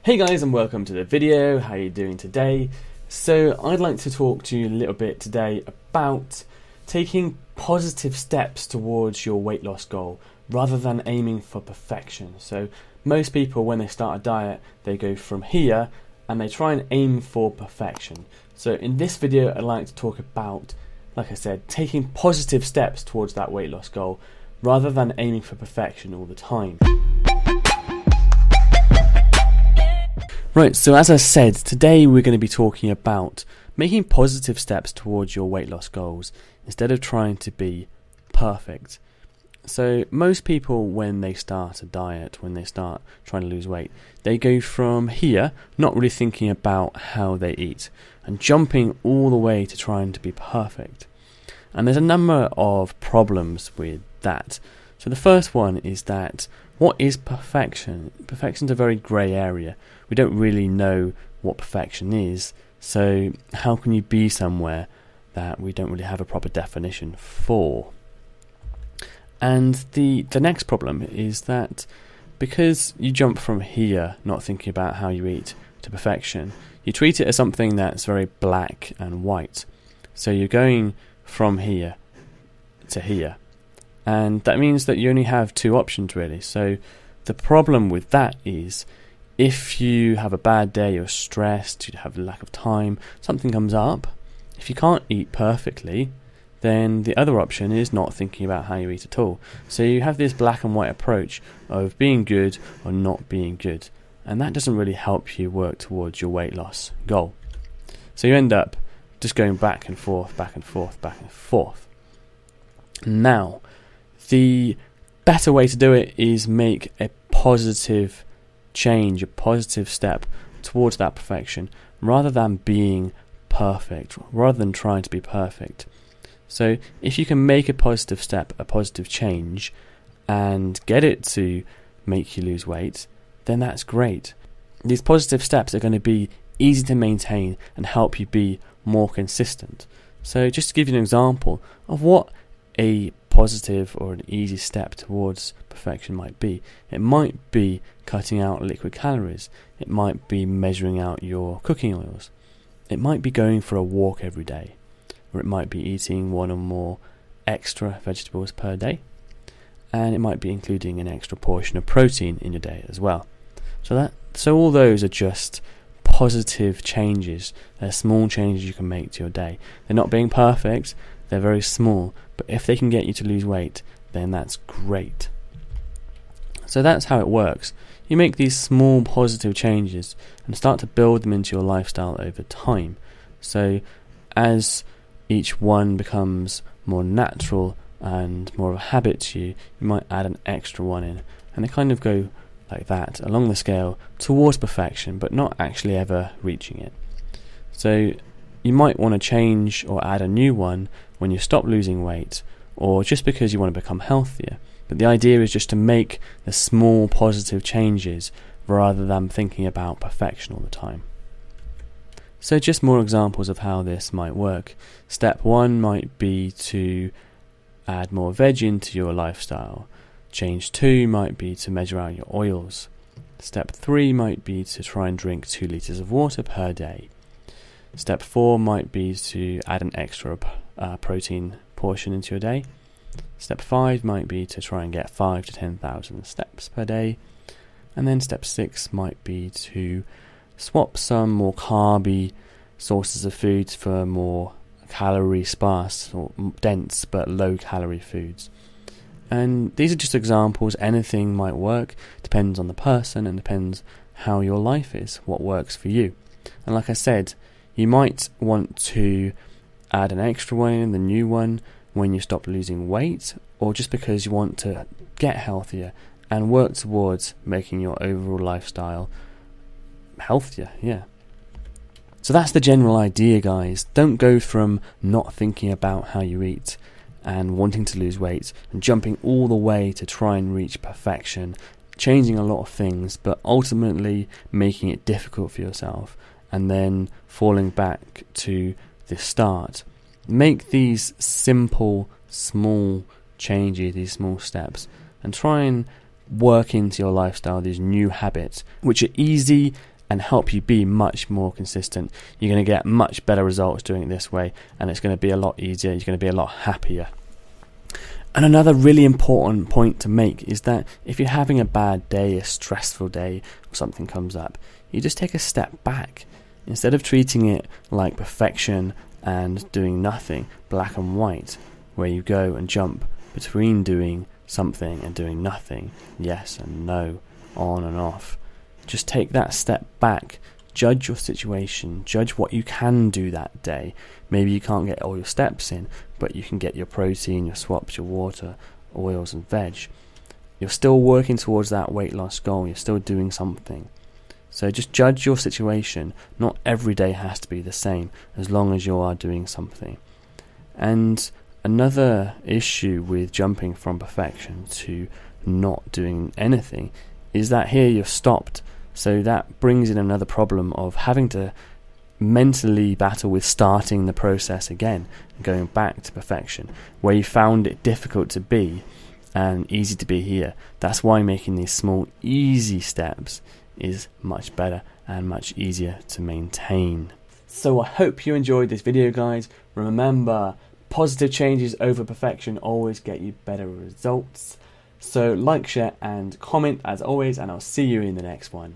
Hey guys, and welcome to the video. How are you doing today? So I'd like to talk to you a little bit today about taking positive steps towards your weight loss goal rather than aiming for perfection. So most people, when they start a diet, they go from here and they try and aim for perfection. So in this video, I'd like to talk about, like I said, taking positive steps towards that weight loss goal rather than aiming for perfection all the time. Right, so as I said, today we're going to be talking about making positive steps towards your weight loss goals instead of trying to be perfect. So most people, when they start a diet, when they start trying to lose weight, they go from here, not really thinking about how they eat, and jumping all the way to trying to be perfect. And there's a number of problems with that. So the first one is that, what is perfection? Perfection's a very grey area. We don't really know what perfection is, so how can you be somewhere that we don't really have a proper definition for? And the next problem is that because you jump from here, not thinking about how you eat, to perfection, you treat it as something that's very black and white. So you're going from here to here. And that means that you only have two options really. So the problem with that is, if you have a bad day, you're stressed, you have a lack of time, something comes up, if you can't eat perfectly, then the other option is not thinking about how you eat at all. So you have this black and white approach of being good or not being good. And that doesn't really help you work towards your weight loss goal. So you end up just going back and forth, back and forth, back and forth. Now, the better way to do it is make a positive change, a positive step towards that perfection, rather than being perfect, rather than trying to be perfect. So if you can make a positive step, a positive change, and get it to make you lose weight, then that's great. These positive steps are going to be easy to maintain and help you be more consistent. So just to give you an example of what a positive or an easy step towards perfection might be. It might be cutting out liquid calories. It might be measuring out your cooking oils. It might be going for a walk every day. Or it might be eating one or more extra vegetables per day. And it might be including an extra portion of protein in your day as well. So all those are just positive changes. They're small changes you can make to your day. They're not being perfect. They're very small, but if they can get you to lose weight, then that's great. So that's how it works. You make these small positive changes and start to build them into your lifestyle over time. So as each one becomes more natural and more of a habit to you, you might add an extra one in. And they kind of go like that along the scale towards perfection, but not actually ever reaching it. So you might want to change or add a new one when you stop losing weight, or just because you want to become healthier. But the idea is just to make the small positive changes rather than thinking about perfection all the time. So just more examples of how this might work. Step 1 might be to add more veg into your lifestyle. Change 2 might be to measure out your oils. Step 3 might be to try and drink 2 litres of water per day. Step 4 might be to add an extra protein portion into your day. Step 5 might be to try and get 5 to 10,000 steps per day. And then step 6 might be to swap some more carby sources of foods for more calorie sparse or dense but low calorie foods. And these are just examples. Anything might work, depends on the person and depends how your life is, what works for you. And like I said, you might want to add an extra one in, the new one, when you stop losing weight, or just because you want to get healthier and work towards making your overall lifestyle healthier, yeah. So that's the general idea, guys. Don't go from not thinking about how you eat and wanting to lose weight and jumping all the way to try and reach perfection, changing a lot of things, but ultimately making it difficult for yourself and then falling back to the start. Make these simple, small changes, these small steps, and try and work into your lifestyle these new habits, which are easy and help you be much more consistent. You're going to get much better results doing it this way, and it's going to be a lot easier. You're going to be a lot happier. And another really important point to make is that if you're having a bad day, a stressful day, or something comes up, you just take a step back. Instead of treating it like perfection and doing nothing, black and white, where you go and jump between doing something and doing nothing, yes and no, on and off. Just take that step back, judge your situation, judge what you can do that day. Maybe you can't get all your steps in, but you can get your protein, your swaps, your water, oils and veg. You're still working towards that weight loss goal, you're still doing something. So just judge your situation. Not every day has to be the same, as long as you are doing something. And another issue with jumping from perfection to not doing anything is that here you're stopped. So that brings in another problem of having to mentally battle with starting the process again and going back to perfection, where you found it difficult to be and easy to be here. That's why making these small, easy steps is much better and much easier to maintain. So I hope you enjoyed this video, guys. Remember, positive changes over perfection always get you better results. So like, share and comment as always, and I'll see you in the next one.